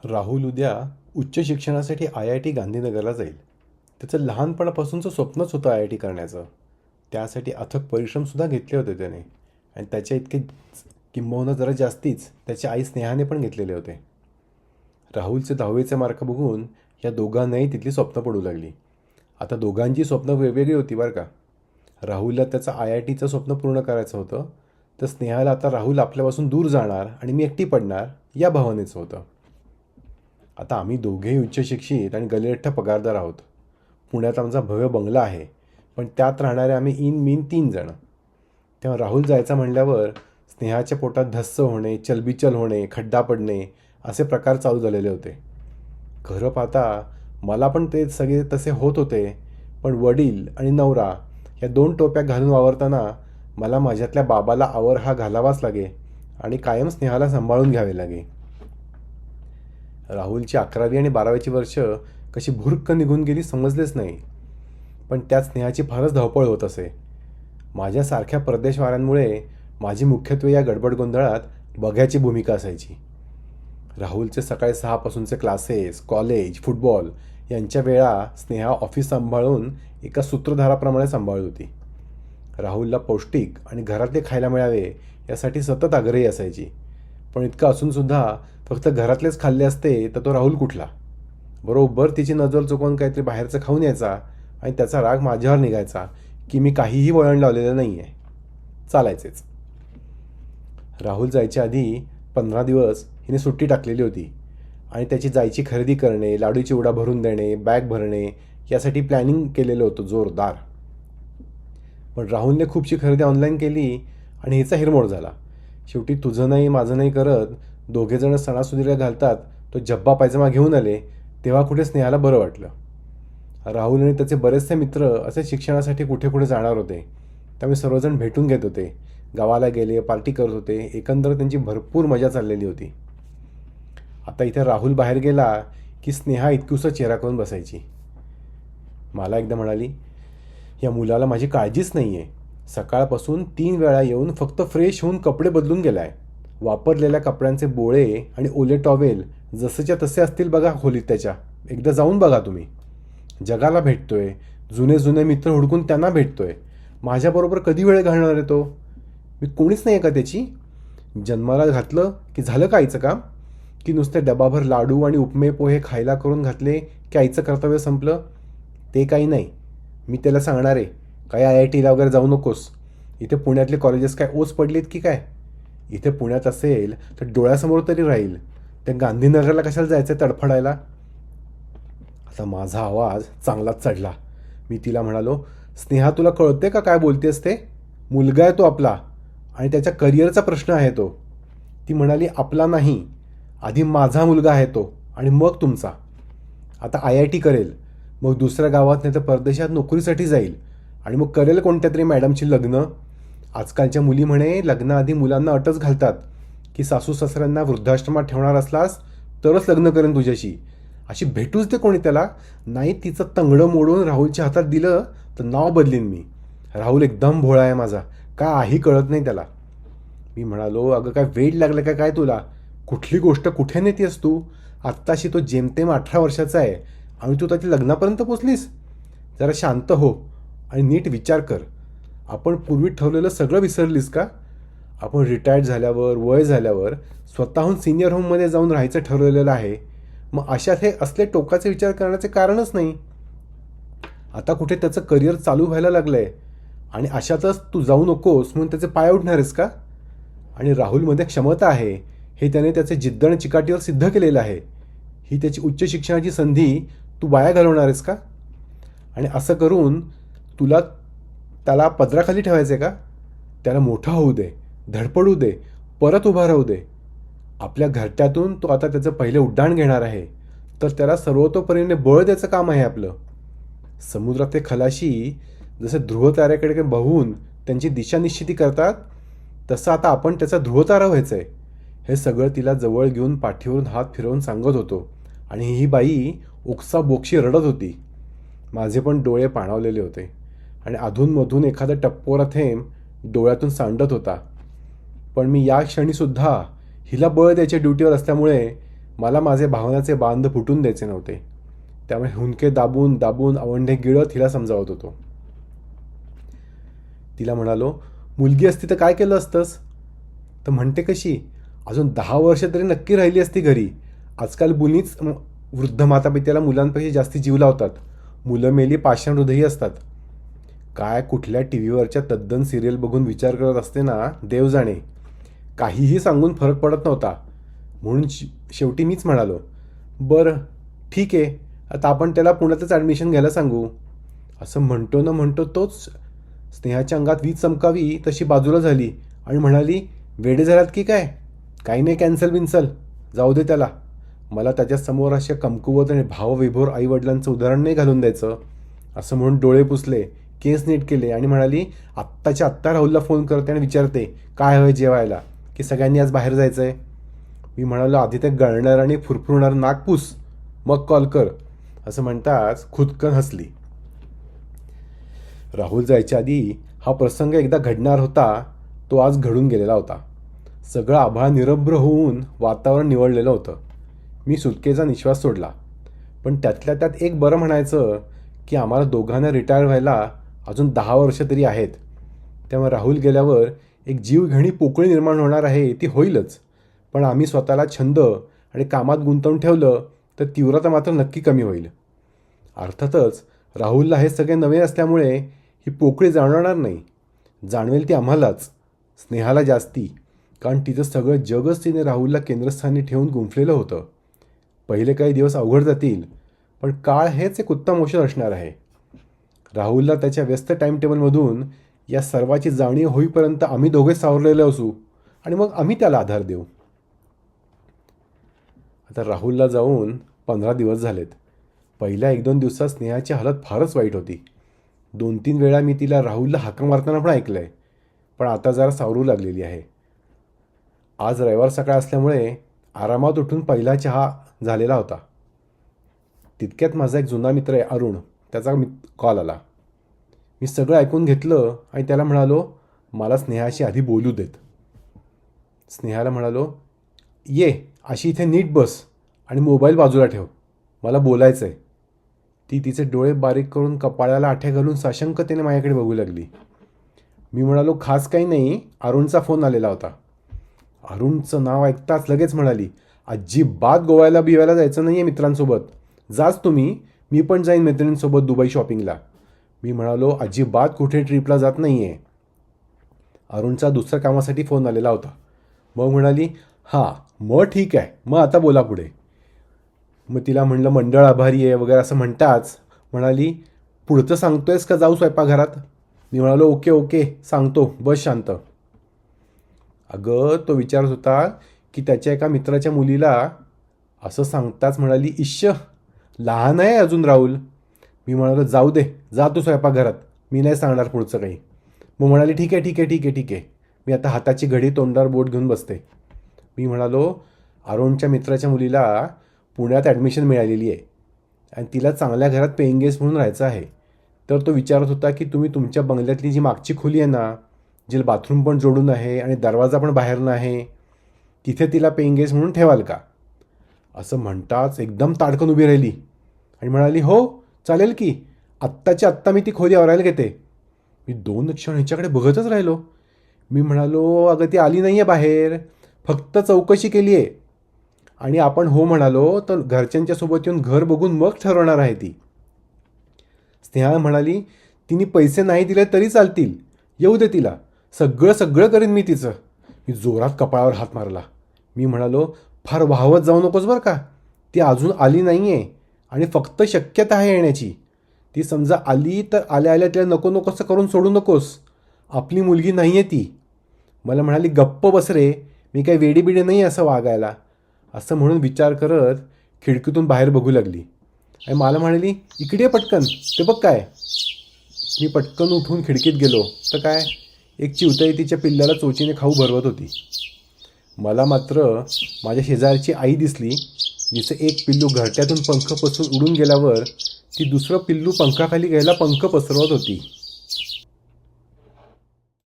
राहुल उद्या उच्च शिक्षणासाठी IIT गांधीनगरला जाईल. त्याचं लहानपणापासूनचं स्वप्नच होतं IIT करण्याचं. त्यासाठी अथक परिश्रमसुद्धा घेतले होते त्याने आणि त्याच्या इतके किंबहुना जरा जास्तीच त्याच्या आई स्नेहाने पण घेतलेले होते. राहुलचे 10वीचे मार्क बघून या दोघांनाही तिथली स्वप्न पडू लागली. आता दोघांची स्वप्न वेगवेगळी होती बरं का. राहुलला त्याचं IITचं स्वप्न पूर्ण करायचं होतं, तर स्नेहाला आता राहुल आपल्यापासून दूर जाणार आणि मी एकटी पडणार या भावनेचं होतं. आता आम्ही दोघेही उच्च शिक्षित आणि गलिरठ्ठ पगारदार आहोत. पुण्यात आमचा भव्य बंगला आहे, पण त्यात राहणारे आम्ही इन मीन 3 जण. तेव्हा राहुल जायचा म्हणल्यावर स्नेहाच्या पोटात धस्स होणे, चलबिचल होणे, खड्डा पडणे असे प्रकार चालू झालेले होते. खरं पाहता मला पण ते सगळे तसे होत होते, पण वडील आणि नवरा या 2 टोप्या घालून वावरताना मला माझ्यातल्या बाबाला आवर हा घालावाच लागे आणि कायम स्नेहाला सांभाळून घ्यावे लागे. राहुलची 11वी आणि 12वीची वर्ष कशी भुर्क निघून गेली समजलेच नाही, पण त्यात स्नेहाची फारच धावपळ होत असे. माझ्यासारख्या परदेशवाऱ्यांमुळे माझी मुख्यत्वे या गडबड गोंधळात बघ्याची भूमिका असायची. राहुलचे सकाळी 6 पासूनचे क्लासेस, कॉलेज, फुटबॉल यांच्या वेळा स्नेहा ऑफिस सांभाळून एका सूत्रधाराप्रमाणे सांभाळत होती. राहुलला पौष्टिक आणि घरातले खायला मिळावे यासाठी सतत आग्रही असायची, पण इतकं असूनसुद्धा फक्त घरातलेच खाल्ले असते तर तो राहुल कुठला. बरोबर तिची नजर चुकवून काहीतरी बाहेरचं खाऊन यायचा आणि त्याचा राग माझ्यावर निघायचा की मी काहीही वळण लावलेलं नाही आहे, चालायचेच. राहुल जायच्या आधी 15 दिवस हिने सुट्टी टाकलेली होती आणि त्याची जायची खरेदी करणे, लाडू चिवडा भरून देणे, बॅग भरणे यासाठी प्लॅनिंग केलेलं होतं जोरदार. पण राहुलने खूपशी खरेदी ऑनलाईन केली आणि हिचा हिरमोड झाला. शेवटी तुझं नाही माझं नाही करत दोघेजण सणासुदीला घालतात तो जब्बा पायजमा घेऊन आले तेव्हा कुठे स्नेहाला बरं वाटलं. राहुल आणि त्याचे बरेचसे मित्र असे शिक्षणासाठी कुठे कुठे जाणार होते, त्यामुळे सर्वजण भेटून घेत होते, गावाला गेले, पार्टी करत होते. एकंदर त्यांची भरपूर मजा चाललेली होती. आता इथे राहुल बाहेर गेला की स्नेहा इतकुसा चेहरा करून बसायची. मला एकदा म्हणाली, या मुलाला माझी काळजीच नाही आहे. सकाळपासून 3 वेळा येऊन फक्त फ्रेश होऊन कपडे बदलून गेलाय. वापरलेल्या कपड्यांचे बोळे आणि ओले टॉवेल जसेच्या तसे असतील बघा खोलीत त्याच्या. एकदा जाऊन बघा तुम्ही. जगाला भेटतोय, जुने जुने मित्र हुडकून त्यांना भेटतोय. माझ्याबरोबर कधी वेळ घालणार आहे तो? मी कोणीच नाही आहे का त्याची? जन्माला घातलं की झालं का आईचं काम? की नुसते डबाभर लाडू आणि उपमे पोहे खायला करून घातले की आईचं कर्तव्य संपलं? ते काही नाही. मी त्याला सांगणार आहे, काय IITला वगैरे जाऊ नकोस. इथे पुण्यातले कॉलेजेस काय ओस पडलीत की काय? इथे पुण्यात असेल तर डोळ्यासमोर तरी राहील. त्या गांधीनगरला कशाला जायचं तडफडायला? आता माझा आवाज चांगलाच चढला. मी तिला म्हणालो, स्नेहा तुला कळते का काय बोलतेस ते? मुलगा आहे तो आपला आणि त्याच्या करिअरचा प्रश्न आहे तो. ती म्हणाली, आपला नाही, आधी माझा मुलगा आहे तो आणि मग तुमचा. आता IIT करेल, मग दुसऱ्या गावात नाही तर परदेशात नोकरीसाठी जाईल आणि मग करेल कोणत्या तरी मॅडमची लग्न. आजकालच्या मुली म्हणे लग्नाआधी मुलांना अटच घालतात की सासू सासऱ्यांना वृद्धाश्रमात ठेवणार असलास तरच लग्न करेन तुझ्याशी. अशी भेटूच दे कोणी त्याला. नाही तिचं तंगडं मोडून राहुलच्या हातात दिलं तर नाव बदलीन मी. राहुल एकदम भोळा आहे माझा, काही कळत नाही त्याला. मी म्हणालो, अगं काय वेड लागलं का काय तुला? कुठली गोष्ट कुठे नेतेस तू? आत्ताशी तो जेमतेम 18 वर्षाचा आहे आणि तू त्याच्या लग्नापर्यंत पोचलीस. जरा शांत हो आणि नीट विचार कर. आपण पूर्वी ठरवलेलं सगळं विसरलीस का? आपण रिटायर्ड झाल्यावर, वय झाल्यावर स्वतःहून सिनियर होममध्ये जाऊन राहायचं ठरवलेलं आहे. मग अशात हे असले टोकाचे विचार करण्याचे कारणच नाही. आता कुठे त्याचं करिअर चालू व्हायला लागलंय आणि अशातच तू जाऊ नकोस म्हणून त्याचे पाय उठणार आहेस का? आणि राहुलमध्ये क्षमता आहे हे त्याने त्याचे जिद्द आणि चिकाटीवर सिद्ध केलेलं आहे. ही त्याची उच्च शिक्षणाची संधी तू वाया घालवणार आहेस का? आणि असं करून तुला त्याला पदराखाली ठेवायचं आहे का? त्याला मोठा होऊ दे, धडपडू दे, परत उभा राहू दे. आपल्या घरट्यातून तो आता त्याचं पहिले उड्डाण घेणार आहे, तर त्याला सर्वतोपरीने बळ द्यायचं काम आहे आपलं. समुद्रातले खलाशी जसे ध्रुवताऱ्याकडे बघून त्यांची दिशा निश्चिती करतात, तसं आता आपण त्याचा ध्रुवतारा व्हायचं आहे. हे सगळं तिला जवळ घेऊन पाठीवरून हात फिरवून सांगत होतो आणि ही बाई ओक्साबोक्शी रडत होती. माझे पण डोळे पाणावलेले होते आणि अधूनमधून एखादा टप्पोरा थेंब डोळ्यातून सांडत होता. पण मी या क्षणीसुद्धा हिला बळ द्यायच्या ड्युटीवर असल्यामुळे मला माझे भावनाचे बांध फुटून द्यायचे नव्हते. त्यामुळे हुंदके दाबून दाबून अवंढे गिळत तिला समजावत होतो. तिला म्हणालो, मुलगी असती तर काय केलं असतंस? तर म्हणते कशी, अजून 10 वर्ष तरी नक्की राहिली असती घरी. आजकाल मुलीच वृद्ध मातापित्याला मुलांपेक्षा जास्ती जीव लावतात. मुलं मेली पाषाण हृदयी असतात. काय कुठल्या टी व्हीवरच्या तद्दन सिरियल बघून विचार करत असते ना, देव जाणे. काहीही सांगून फरक पडत नव्हता. म्हणून शेवटी मीच म्हणालो, बरं ठीक आहे, आता आपण त्याला पुण्यातच ॲडमिशन घ्यायला सांगू. असं म्हणतो ना म्हणतो तोच स्नेहाच्या अंगात वीज चमकावी तशी बाजूला झाली आणि म्हणाली, वेडे झालात की काय? काही नाही कॅन्सल बिन्सल, जाऊ दे त्याला. मला त्याच्यासमोर अशा कमकुवत आणि भावविभोर आईवडिलांचं उदाहरण नाही घालून द्यायचं. असं म्हणून डोळे पुसले, केस नीट केले आणि म्हणाली, आत्ताच्या आत्ता राहुलला फोन करते आणि विचारते काय हवंय जेवायला, की सगळ्यांनी आज बाहेर जायचं आहे. मी म्हणालो, आधी ते गळणार आणि फुरफुरणार नाक पुस, मग कॉल कर. असं म्हणताच खुदकन हसली. राहुल जायच्या आधी हा प्रसंग एकदा घडणार होता, तो आज घडून गेलेला होता. सगळं आभाळ निरभ्र होऊन वातावरण निवळलेलं होतं. मी सुटकेचा निश्वास सोडला. पण त्यातल्या त्यात एक बरं म्हणायचं की आम्हाला दोघांना रिटायर व्हायला अजून 10 वर्ष तरी आहेत. त्यामुळे राहुल गेल्यावर एक जीवघेणी पोकळी निर्माण होणार आहे ती होईलच. पण आम्ही स्वतःला छंद आणि कामात गुंतवून ठेवलं तर तीव्रता मात्र नक्की कमी होईल. अर्थातच राहुलला हे सगळे नवे असल्यामुळे ही पोकळी जाणवणार नाही. जाणवेल ती आम्हालाच, स्नेहाला जास्ती, कारण तिचं सगळं जगच तिने राहुलला केंद्रस्थानी ठेवून गुंफलेलं होतं. पहिले काही दिवस अवघड जातील, पण काळ हेच एक उत्तम औषध असणार आहे. राहुलला त्याच्या व्यस्त टाईमटेबलमधून या सर्वाची जाणीव होईपर्यंत आम्ही दोघे सावरलेले असू आणि मग आम्ही त्याला आधार देऊ. आता राहुलला जाऊन 15 दिवस झालेत. पहिल्या 1-2 दिवसात स्नेहाची हालत फारच वाईट होती. 2-3 वेळा मी तिला राहुलला हाका मारताना पण ऐकलं आहे. पण आता जरा सावरू लागलेली आहे. आज रविवार सकाळ असल्यामुळे आरामात उठून पहिला चहा झालेला होता. तितक्यात माझा एक जुना मित्र आहे अरुण, त्याचा कॉल आला. मी सगळं ऐकून घेतलं आणि त्याला म्हणालो, मला स्नेहाशी आधी बोलू देत. स्नेहाला म्हणालो, ये अशी इथे नीट बस आणि मोबाईल बाजूला ठेव, मला बोलायचं आहे. ती तिचे डोळे बारीक करून कपाळाला आठ्या घालून साशंकतेने माझ्याकडे बघू लागली. मी म्हणालो, खास काही नाही, अरुणचा फोन आलेला होता. अरुणचं नाव ऐकताच लगेच म्हणाली, अजिबात गोव्याला बिवायला जायचं नाही आहे मित्रांसोबत, जाच तुम्ही, मी पण जाईन मैत्रिणींसोबत दुबई शॉपिंगला. मी म्हणालो, अजिबात कुठे ट्रिपला जात नाही आहे. अरुणचा दुसऱ्या कामासाठी फोन आलेला होता. मग म्हणाली, हां मग ठीक आहे, मग आता बोला पुढे. मग तिला म्हणलं मंडळ आभारी आहे वगैरे असं म्हणताच म्हणाली, पुढचं सांगतोयस का जाऊ स्वयंपाकघरात? मी म्हणालो, ओके ओके सांगतो, बस शांत. अगं तो विचारत होता की त्याच्या एका मित्राच्या मुलीला. असं सांगताच म्हणाली, इश्श लहान आहे अजून राहुल. मी म्हणालो, जाऊ दे, जा तू स्वयंपाकघरात, मी नाही सांगणार पुढचं काही. मग म्हणाली, ठीक आहे ठीक आहे ठीक आहे ठीक आहे. मी आता हाताची घडी तोंडावर बोट घेऊन बसते. मी म्हणालो, अरुणच्या मित्राच्या मुलीला पुण्यात ॲडमिशन मिळालेली आहे आणि तिला चांगल्या घरात पेईंग गेस्ट म्हणून राहायचं आहे. तर तो विचारत होता की तुम्ही तुमच्या बंगल्यातली जी मागची खोली आहे ना, जिला बाथरूम पण जोडून आहे आणि दरवाजा पण बाहेरनं आहे, तिथे तिला पेईंग गेस्ट म्हणून ठेवाल का? असं म्हणताच एकदम ताडकन उभी राहिली आणि म्हणाली, हो चालेल की, आत्ताच्या आत्ता मी ती खोली आवरायला घेते. मी 2 क्षण ह्याच्याकडे बघतच राहिलो. मी म्हणालो, अगं ती आली नाही आहे बाहेर, फक्त चौकशी केली आहे आणि आपण हो म्हणालो तर घरच्यांच्या सोबत येऊन घर बघून मग ठरवणार आहे ती. स्नेहा म्हणाली, तिने पैसे नाही दिले तरी चालतील, येऊ दे तिला, सगळं सगळं करीन मी तिचं. मी जोरात कपाळावर हात मारला. मी म्हणालो, फार वाहवत जाऊ नकोस बरं का, ती अजून आली नाही आहे आणि फक्त शक्यता आहे येण्याची. ती समजा आली तर आल्या आल्या तिला नको नकोसं करून सोडू नकोस, आपली मुलगी नाही आहे ती. मला म्हणाली, गप्प बस रे, मी काही वेडीबिडी नाही असं वागायला. असं म्हणून विचार करत खिडकीतून बाहेर बघू लागली आणि मला म्हणाली, इकडे पटकन, ते बघ काय. मी पटकन उठून खिडकीत गेलो तर काय, एक चिवताई तिच्या पिल्लाला चोचीने खाऊ भरवत होती. मला मात्र माझ्या शेजारची आई दिसली, जिचं एक पिल्लू घरट्यातून पंख पसरून उडून गेल्यावर ती दुसरं पिल्लू पंखाखाली घ्यायला पंख पसरवत होती.